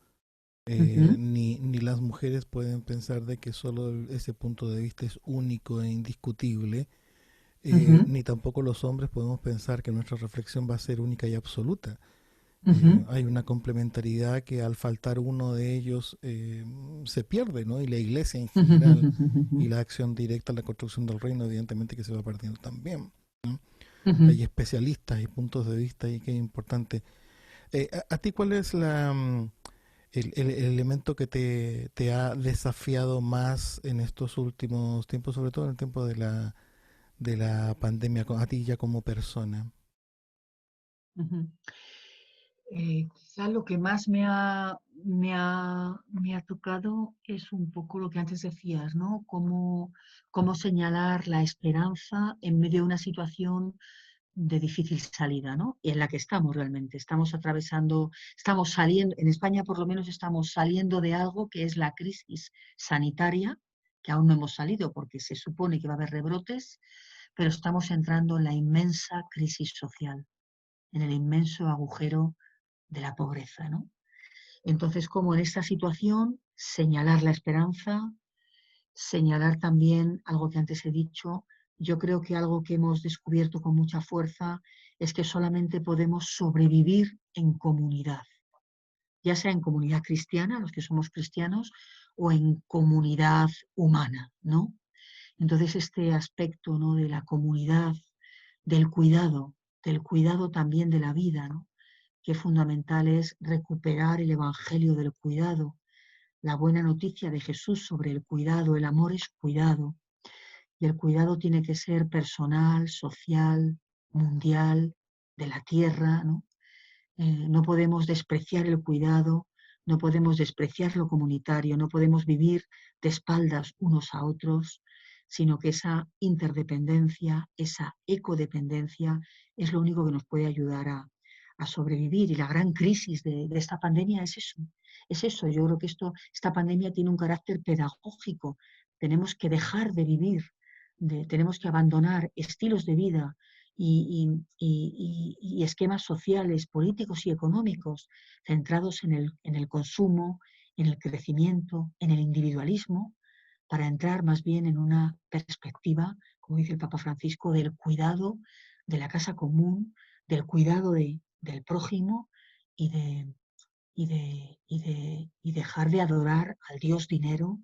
Ujú, Ni las mujeres pueden pensar de que solo ese punto de vista es único e indiscutible, ujú, ni tampoco los hombres podemos pensar que nuestra reflexión va a ser única y absoluta. ujú, Hay una complementariedad que al faltar uno de ellos se pierde, ¿no? Y la iglesia en ujú, general ujú, y la acción directa en la construcción del reino, evidentemente que se va perdiendo también, ¿no? ujú. Hay especialistas y puntos de vista y que es importante. A ti cuál es el elemento que te ha desafiado más en estos últimos tiempos, sobre todo en el tiempo de la pandemia, a ti ya como persona? Ujú. Quizá lo que más me ha tocado es un poco lo que antes decías, ¿no? Cómo señalar la esperanza en medio de una situación de difícil salida, ¿no? Y en la que estamos realmente. Estamos atravesando, estamos saliendo, en España por lo menos estamos saliendo de algo que es la crisis sanitaria, que aún no hemos salido porque se supone que va a haber rebrotes, pero estamos entrando en la inmensa crisis social, en el inmenso agujero de la pobreza, ¿no? Entonces, como en esta situación, señalar la esperanza, señalar también algo que antes he dicho. Yo creo que algo que hemos descubierto con mucha fuerza es que solamente podemos sobrevivir en comunidad, ya sea en comunidad cristiana, los que somos cristianos, o en comunidad humana, ¿no? Entonces, este aspecto, ¿no?, de la comunidad, del cuidado también de la vida, ¿no?, que fundamental es recuperar el evangelio del cuidado, la buena noticia de Jesús sobre el cuidado. El amor es cuidado, y el cuidado tiene que ser personal, social, mundial, de la tierra, ¿no? No podemos despreciar el cuidado, no podemos despreciar lo comunitario, no podemos vivir de espaldas unos a otros, sino que esa interdependencia, esa ecodependencia es lo único que nos puede ayudar a sobrevivir. Y la gran crisis de esta pandemia es eso. Es eso. Yo creo que esta pandemia tiene un carácter pedagógico. Tenemos que dejar de vivir, tenemos que abandonar estilos de vida y esquemas sociales, políticos y económicos centrados en el consumo, en el crecimiento, en el individualismo, para entrar más bien en una perspectiva, como dice el Papa Francisco, del cuidado de la casa común, del cuidado del prójimo y, y dejar de adorar al Dios dinero,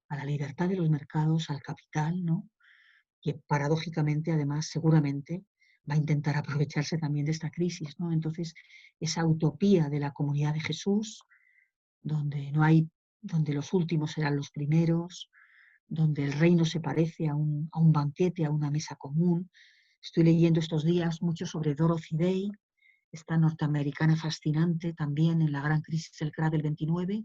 a la libertad de los mercados, al capital, ¿no?, que paradójicamente, además, seguramente va a intentar aprovecharse también de esta crisis, ¿no? Entonces, esa utopía de la comunidad de Jesús, donde no hay, donde los últimos serán los primeros, donde el reino se parece a un banquete, a una mesa común. Estoy leyendo estos días mucho sobre Dorothy Day, esta norteamericana fascinante también en la gran crisis del crack del 29,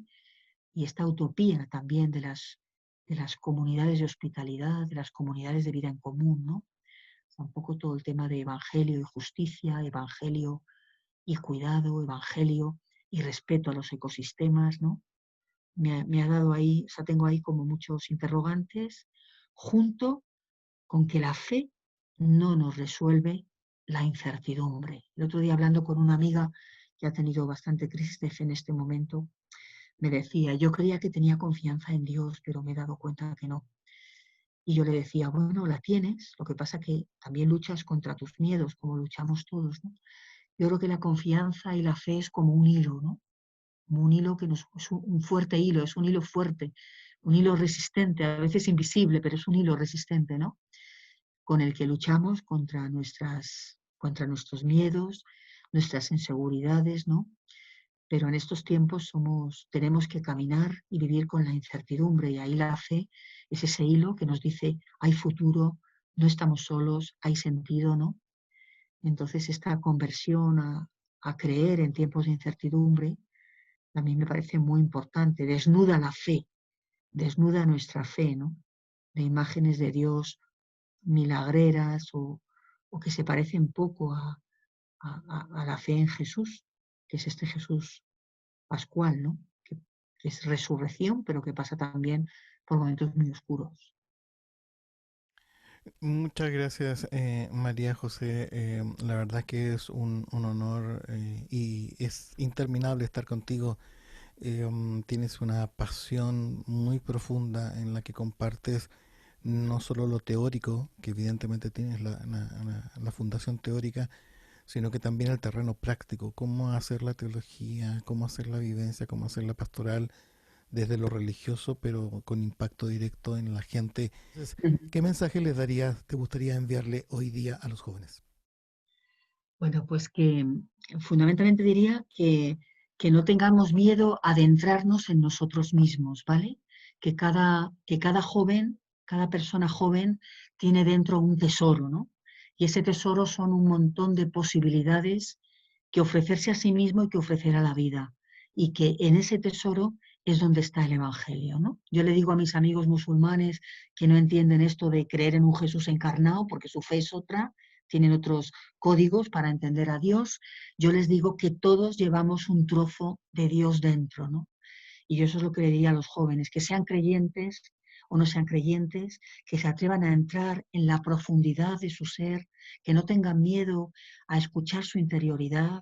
y esta utopía también de las comunidades de hospitalidad, de las comunidades de vida en común, ¿no? O sea, un poco todo el tema de evangelio y justicia, evangelio y cuidado, evangelio y respeto a los ecosistemas, ¿no? Me ha dado ahí, o sea, tengo ahí como muchos interrogantes, junto con que la fe no nos resuelve la incertidumbre. El otro día, hablando con una amiga que ha tenido bastante crisis de fe en este momento, me decía, yo creía que tenía confianza en Dios, pero me he dado cuenta que no. Y yo le decía, bueno, la tienes, lo que pasa que también luchas contra tus miedos, como luchamos todos, ¿no? Yo creo que la confianza y la fe es como un hilo, ¿no? Como un hilo que es un fuerte hilo, es un hilo fuerte, un hilo resistente, a veces invisible, pero es un hilo resistente, ¿no?, con el que luchamos contra nuestros miedos, nuestras inseguridades, ¿no? Pero en estos tiempos tenemos que caminar y vivir con la incertidumbre, y ahí la fe es ese hilo que nos dice, hay futuro, no estamos solos, hay sentido, ¿no? Entonces esta conversión a creer en tiempos de incertidumbre a mí me parece muy importante, desnuda la fe, desnuda nuestra fe, ¿no?, de imágenes de Dios milagreras o que se parecen poco a la fe en Jesús, que es este Jesús pascual, ¿no?, que es resurrección, pero que pasa también por momentos muy oscuros. Muchas gracias, María José. La verdad que es un honor y es interminable estar contigo. Tienes una pasión muy profunda en la que compartes no solo lo teórico, que evidentemente tienes la fundación teórica, sino que también el terreno práctico, cómo hacer la teología, cómo hacer la vivencia, cómo hacer la pastoral desde lo religioso, pero con impacto directo en la gente. Entonces, ¿qué mensaje les darías, te gustaría enviarle hoy día a los jóvenes? Bueno, pues que fundamentalmente diría que no tengamos miedo a adentrarnos en nosotros mismos, ¿vale? Que cada joven, cada persona joven tiene dentro un tesoro, ¿no? Y ese tesoro son un montón de posibilidades que ofrecerse a sí mismo y que ofrecer a la vida. Y que en ese tesoro es donde está el Evangelio, ¿no? Yo le digo a mis amigos musulmanes que no entienden esto de creer en un Jesús encarnado, porque su fe es otra, tienen otros códigos para entender a Dios. Yo les digo que todos llevamos un trozo de Dios dentro, ¿no? Y yo eso es lo que le diría a los jóvenes, que sean creyentes o no sean creyentes, que se atrevan a entrar en la profundidad de su ser, que no tengan miedo a escuchar su interioridad,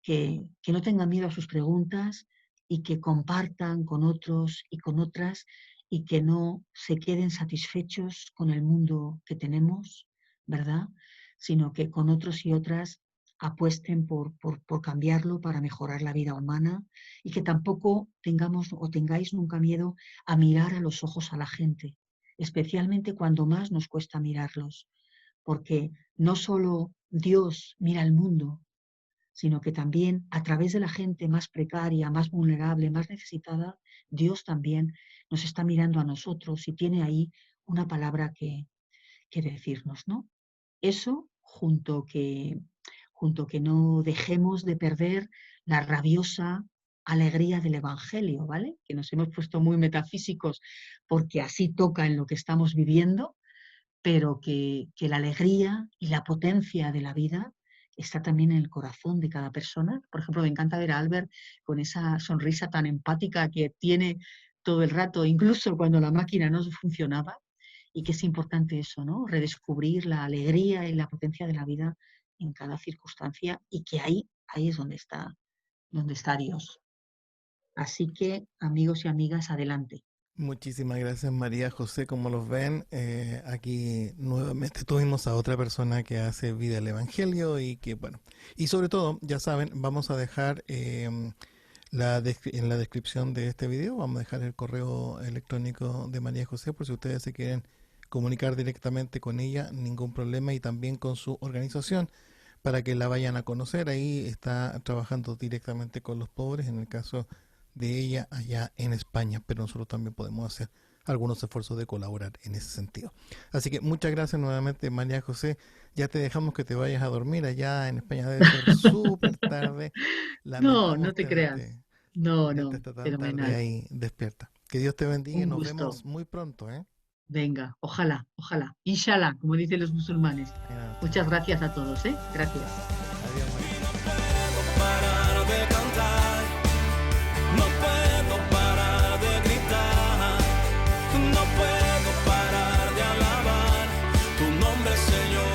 que no tengan miedo a sus preguntas y que compartan con otros y con otras y que no se queden satisfechos con el mundo que tenemos, ¿verdad? Sino que con otros y otras apuesten por cambiarlo para mejorar la vida humana y que tampoco tengamos o tengáis nunca miedo a mirar a los ojos a la gente, especialmente cuando más nos cuesta mirarlos, porque no solo Dios mira al mundo, sino que también a través de la gente más precaria, más vulnerable, más necesitada, Dios también nos está mirando a nosotros y tiene ahí una palabra que decirnos, ¿no? Eso junto que no dejemos de perder la rabiosa alegría del Evangelio, ¿vale? Que nos hemos puesto muy metafísicos porque así toca en lo que estamos viviendo, pero que la alegría y la potencia de la vida está también en el corazón de cada persona. Por ejemplo, me encanta ver a Albert con esa sonrisa tan empática que tiene todo el rato, incluso cuando la máquina no funcionaba, y que es importante eso, ¿no? Redescubrir la alegría y la potencia de la vida en cada circunstancia y que ahí es donde está Dios. Así que, amigos y amigas, adelante. Muchísimas gracias, María José. Como los ven, aquí nuevamente tuvimos a otra persona que hace vida al Evangelio y que, bueno, y sobre todo, ya saben, vamos a dejar en la descripción de este video, vamos a dejar el correo electrónico de María José por si ustedes se quieren comunicar directamente con ella, ningún problema, y también con su organización para que la vayan a conocer. Ahí está trabajando directamente con los pobres, en el caso de ella allá en España, pero nosotros también podemos hacer algunos esfuerzos de colaborar en ese sentido. Así que muchas gracias nuevamente, María José. Ya te dejamos que te vayas a dormir. Allá en España debe ser súper tarde. No, Lamentamos no te creas. No, tenerte no, esta tan tarde fenomenal. ahí despierta. Que Dios te bendiga y Un nos gusto. vemos muy pronto, ¿eh? Venga, ojalá, ojalá. Inshallah, como dicen los musulmanes. Muchas gracias a todos, ¿eh? Gracias. Adiós, María. Parar de cantar, no puedo parar de gritar, no puedo parar de alabar tu nombre, Señor.